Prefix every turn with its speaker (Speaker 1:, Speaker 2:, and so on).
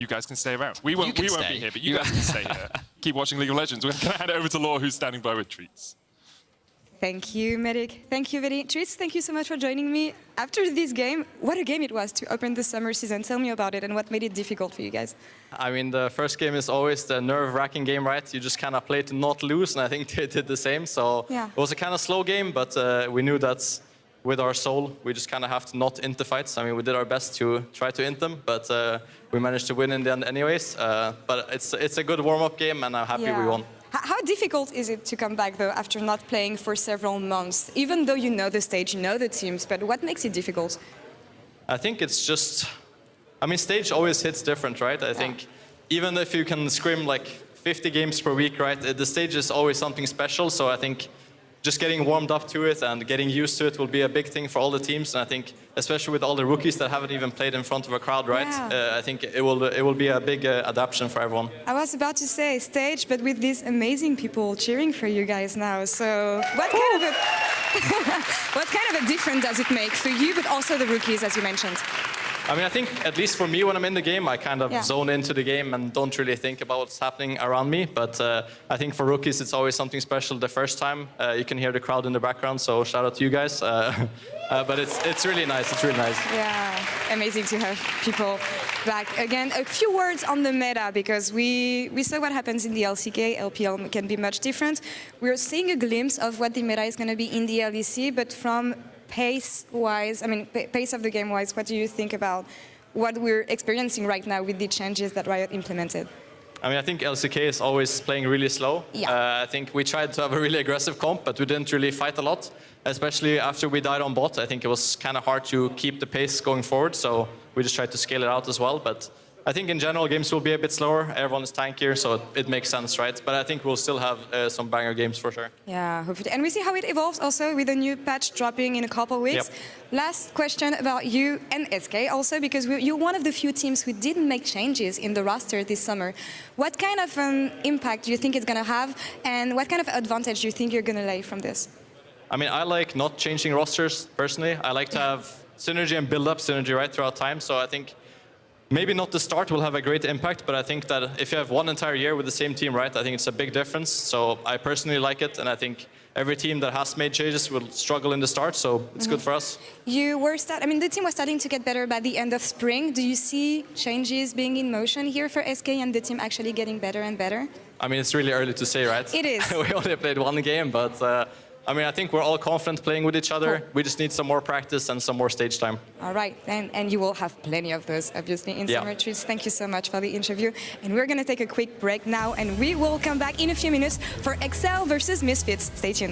Speaker 1: You guys can stay around. We won't be here, but you guys can stay here. Keep watching League of Legends. We're going to hand it over to Laura, who's standing by with Treatz.
Speaker 2: Thank you, Medic. Thank you, Vedi. Treatz, thank you so much for joining me. After this game, what a game it was to open the summer season. Tell me about it and what made it difficult for you guys.
Speaker 3: I mean, the first game is always the nerve-wracking game, right? You just kind of play to not lose, and I think they did the same. So
Speaker 2: yeah.
Speaker 3: It was a kind of slow game, but we knew that with our soul, we just kind of have to not int the fights. I mean, we did our best to try to int them, but we managed to win in the end anyways. But it's a good warm-up game, and I'm happy we won.
Speaker 2: How difficult is it to come back, though, after not playing for several months? Even though you know the stage, you know the teams, but what makes it difficult?
Speaker 3: I think it's just... I mean, stage always hits different, right? I think even if you can scrim like 50 games per week, right, the stage is always something special. So I think just getting warmed up to it and getting used to it will be a big thing for all the teams. And I think, especially with all the rookies that haven't even played in front of a crowd, right? I think it will be a big adaptation for everyone.
Speaker 2: I was about to say stage, but with these amazing people cheering for you guys now. So what kind of what kind of a difference does it make for you, but also the rookies, as you mentioned?
Speaker 3: I mean, I think, at least for me, when I'm in the game, I kind of zone into the game and don't really think about what's happening around me. But I think for rookies, it's always something special the first time. You can hear the crowd in the background, so shout out to you guys. But it's really nice. It's really nice.
Speaker 2: Yeah, amazing to have people back. Again, a few words on the meta, because we saw what happens in the LCK. LPL can be much different. We're seeing a glimpse of what the meta is going to be in the LEC, but from pace-wise, I mean, pace of the game-wise, what do you think about what we're experiencing right now with the changes that Riot implemented?
Speaker 3: I mean, I think LCK is always playing really slow.
Speaker 2: Yeah.
Speaker 3: I think we tried to have a really aggressive comp, but we didn't really fight a lot, especially after we died on bot. I think it was kind of hard to keep the pace going forward, so we just tried to scale it out as well. But I think in general, games will be a bit slower. Everyone is tankier, so it makes sense, right? But I think we'll still have some banger games for sure.
Speaker 2: Yeah, hopefully. And we see how it evolves also with a new patch dropping in a couple of weeks.
Speaker 3: Yep.
Speaker 2: Last question about you and SK also, because you're one of the few teams who didn't make changes in the roster this summer. What kind of impact do you think it's going to have, and what kind of advantage do you think you're going to lay from this?
Speaker 3: I mean, I like not changing rosters, personally. I like to have synergy and build up synergy right throughout time, so I think maybe not the start will have a great impact, but I think that if you have one entire year with the same team, right, I think it's a big difference. So I personally like it, and I think every team that has made changes will struggle in the start, so it's good for us.
Speaker 2: You were the team was starting to get better by the end of spring. Do you see changes being in motion here for SK and the team actually getting better and better? I
Speaker 3: mean, it's really early to say, right?
Speaker 2: It is.
Speaker 3: We only played one game, but I mean, I think we're all confident playing with each other. Cool. We just need some more practice and some more stage time.
Speaker 2: All right, and you will have plenty of those, obviously, in summer. Treatz, thank you so much for the interview. And we're going to take a quick break now, and we will come back in a few minutes for Excel versus Misfits. Stay tuned.